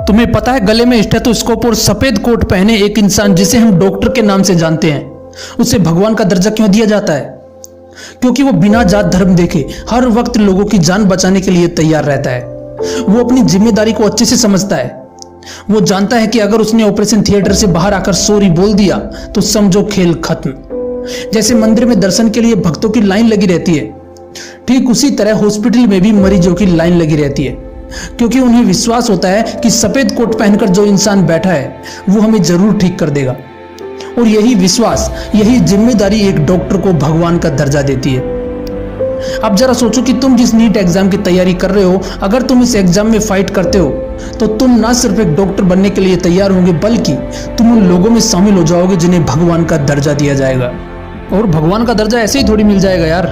तुम्हें पता है गले में स्टेथोस्कोप और सफेद कोट पहने एक इंसान जिसे हम डॉक्टर के नाम से जानते हैं, उसे भगवान का दर्जा क्यों दिया जाता है? क्योंकि वो बिना जात धर्म देखे हर वक्त लोगों की जान बचाने के लिए तैयार रहता है। वो अपनी जिम्मेदारी को अच्छे से समझता है। वो जानता है कि अगर उसने ऑपरेशन थिएटर से बाहर आकर सॉरी बोल दिया तो समझो खेल खत्म। जैसे मंदिर में दर्शन के लिए भक्तों की लाइन लगी रहती है, ठीक उसी तरह हॉस्पिटल में भी मरीजों की लाइन लगी रहती है, क्योंकि उन्हें विश्वास होता है कि सफेद कोट पहनकर जो इंसान बैठा है वो हमें जरूर ठीक कर देगा। और यही विश्वास, यही जिम्मेदारी एक डॉक्टर को भगवान का दर्जा देती है। अब जरा सोचो कि तुम जिस नीट एग्जाम की तैयारी कर रहे हो, अगर तुम इस एग्जाम में फाइट करते हो तो तुम ना सिर्फ एक डॉक्टर बनने के लिए तैयार होंगे, बल्कि तुम उन लोगों में शामिल हो जाओगे जिन्हें भगवान का दर्जा दिया जाएगा। और भगवान का दर्जा ऐसे ही थोड़ी मिल जाएगा यार,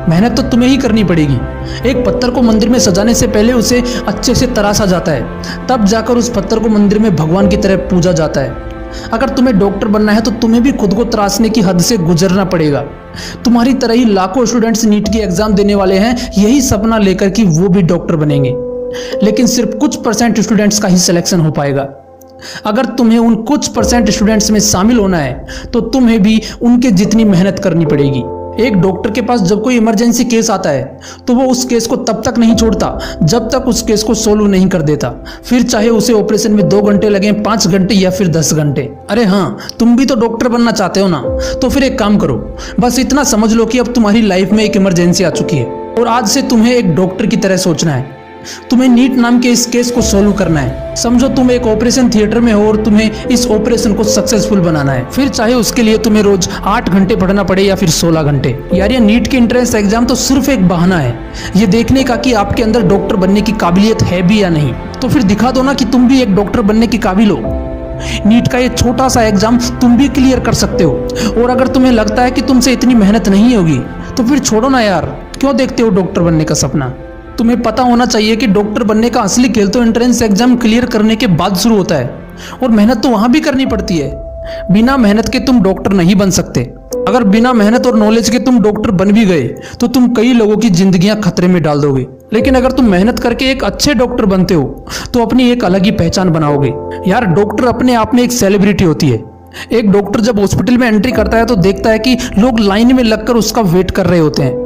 मेहनत तो तुम्हें ही करनी पड़ेगी। एक पत्थर को मंदिर में सजाने से पहले उसे अच्छे से तराशा जाता है, तब जाकर उस पत्थर को मंदिर में भगवान की तरह पूजा जाता है। अगर तुम्हें डॉक्टर बनना है तो तुम्हें भी खुद को तराशने की हद से गुजरना पड़ेगा। तुम्हारी तरह ही लाखों स्टूडेंट्स नीट की एग्जाम देने वाले हैं, यही सपना लेकर कि वो भी डॉक्टर बनेंगे, लेकिन सिर्फ कुछ % स्टूडेंट्स का ही सिलेक्शन हो पाएगा। अगर तुम्हें उन कुछ % स्टूडेंट्स में शामिल होना है तो तुम्हें भी उनके जितनी मेहनत करनी पड़ेगी। एक डॉक्टर के पास जब कोई इमरजेंसी केस आता है तो वो उस केस को तब तक नहीं छोड़ता जब तक उस केस को सोल्व नहीं कर देता, फिर चाहे उसे ऑपरेशन में 2 घंटे लगे, 5 घंटे या फिर 10 घंटे। अरे हाँ, तुम भी तो डॉक्टर बनना चाहते हो ना, तो फिर एक काम करो, बस इतना समझ लो कि अब तुम्हारी लाइफ में एक इमरजेंसी आ चुकी है और आज से तुम्हें एक डॉक्टर की तरह सोचना है। तुम्हें नीट नाम के इस केस को सोल्व करना है। समझो तुम एक ऑपरेशन थिएटर में हो और तुम्हें इस ऑपरेशन को सक्सेसफुल बनाना है, फिर चाहे उसके लिए तुम्हें रोज 8 घंटे पढ़ना पड़े या फिर 16 घंटे। यार ये नीट की एंट्रेंस एग्जाम तो सिर्फ एक बहाना है ये देखने का कि आपके अंदर डॉक्टर बनने की काबिलियत है भी या नहीं। तो फिर दिखा दो ना कि तुम भी एक डॉक्टर बनने की काबिल हो। नीट का ये छोटा सा एग्जाम तुम भी क्लियर कर सकते हो। और अगर तुम्हें लगता है कि तुमसे इतनी मेहनत नहीं होगी तो फिर छोड़ो ना यार, क्यों देखते हो डॉक्टर बनने का सपना? तुम्हें पता होना चाहिए कि डॉक्टर बनने का असली खेल तो एंट्रेंस एग्जाम क्लियर करने के बाद शुरू होता है, और मेहनत तो वहां भी करनी पड़ती है। बिना मेहनत के तुम डॉक्टर नहीं बन सकते। अगर बिना मेहनत और नॉलेज के तुम डॉक्टर बन भी गए तो तुम कई लोगों की जिंदगियां खतरे में डाल दोगे, लेकिन अगर तुम मेहनत करके एक अच्छे डॉक्टर बनते हो तो अपनी एक अलग ही पहचान बनाओगे। यार डॉक्टर अपने आप में एक सेलिब्रिटी होती है। एक डॉक्टर जब हॉस्पिटल में एंट्री करता है तो देखता है कि लोग लाइन में लगकर उसका वेट कर रहे होते हैं।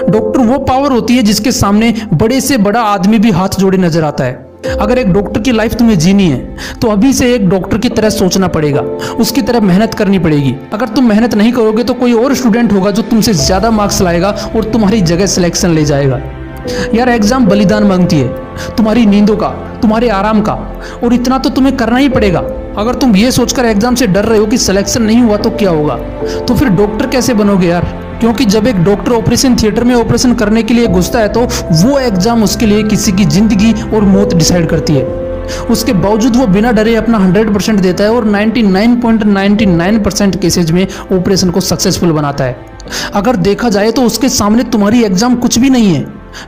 डॉक्टर वो पावर होती है जिसके सामने बड़े से बड़ा आदमी भी हाथ जोड़े नजर आता है। अगर एक डॉक्टर की लाइफ तुम्हें जीनी है तो अभी से एक डॉक्टर की तरह सोचना पड़ेगा, उसकी तरह मेहनत करनी पड़ेगी। अगर तुम मेहनत नहीं करोगे तो कोई और स्टूडेंट होगा जो तुमसे ज्यादा मार्क्स लाएगा और तुम्हारी जगह सिलेक्शन ले जाएगा। यार एग्जाम बलिदान मांगती है, तुम्हारी नींदों का, तुम्हारे आराम का, और इतना तो तुम्हें करना ही पड़ेगा। अगर तुम ये सोचकर एग्जाम से डर रहे हो कि सिलेक्शन नहीं हुआ तो क्या होगा, तो फिर डॉक्टर कैसे बनोगे यार? क्योंकि जब एक डॉक्टर ऑपरेशन थिएटर में ऑपरेशन करने के लिए घुसता है तो वो एग्जाम उसके लिए किसी की जिंदगी और मौत डिसाइड करती है। उसके बावजूद वो बिना डरे अपना 100% देता है और 99.99% केसेज में ऑपरेशन को सक्सेसफुल बनाता है। अगर देखा जाए तो उसके सामने तुम्हारी एग्जाम कुछ भी नहीं है,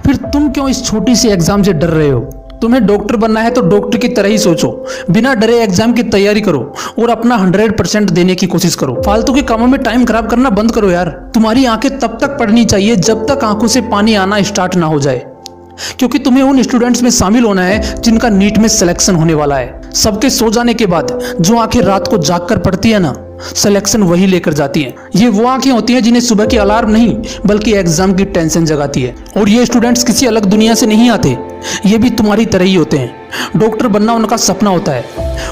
फिर तुम क्यों इस छोटी सी एग्जाम से डर रहे हो? तुम्हें डॉक्टर बनना है तो डॉक्टर की तरह ही सोचो, बिना डरे एग्जाम की तैयारी करो और अपना 100% देने की कोशिश करो। फालतू के कामों में टाइम खराब करना बंद करो यार। तुम्हारी आंखें तब तक पढ़नी चाहिए जब तक आंखों से पानी आना स्टार्ट ना हो जाए, क्योंकि तुम्हें उन स्टूडेंट्स में शामिल होना है जिनका नीट में सिलेक्शन होने वाला है। सबके सो जाने के बाद जो आंखें रात को जागकर पढ़ती है ना, सिलेक्शन वही लेकर जाती हैं। ये वो आंखें होती हैं जिन्हें सुबह की अलार्म नहीं बल्कि एग्जाम की टेंशन जगाती है। और ये स्टूडेंट्स किसी अलग दुनिया से नहीं आते, ये भी तुम्हारी तरह ही होते हैं। डॉक्टर बनना उनका सपना होता है,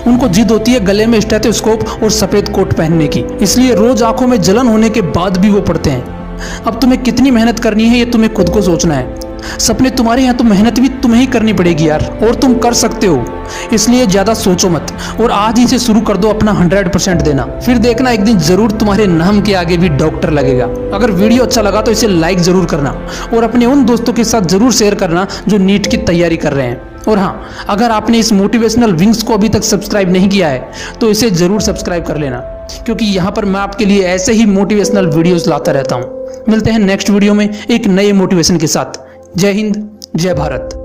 उनको जिद होती है गले में स्टेथोस्कोप और सफेद कोट पहनने की, इसलिए रोज आंखों में जलन होने के बाद भी वो पढ़ते हैं। अब तुम्हें कितनी मेहनत करनी है ये तुम्हें खुद को सोचना है। सपने तुम्हारे हैं तो मेहनत भी तुम्हें ही करनी पड़ेगी यार, और तुम कर सकते हो, इसलिए ज्यादा सोचो मत और आज ही से शुरू कर दो अपना 100% देना। फिर देखना एक दिन जरूर तुम्हारे नाम के आगे भी डॉक्टर लगेगा। अगर वीडियो अच्छा लगा तो इसे लाइक जरूर करना और अपने उन दोस्तों के साथ जरूर शेयर करना जो नीट की तैयारी कर रहे हैं। और हाँ, अगर आपने इस मोटिवेशनल विंग्स को अभी तक सब्सक्राइब नहीं किया है तो इसे जरूर सब्सक्राइब कर लेना, क्योंकि यहाँ पर मैं आपके लिए ऐसे ही मोटिवेशनल वीडियोस लाता रहता हूँ। मिलते हैं नेक्स्ट वीडियो में एक नए मोटिवेशन के साथ। जय हिंद, जय भारत।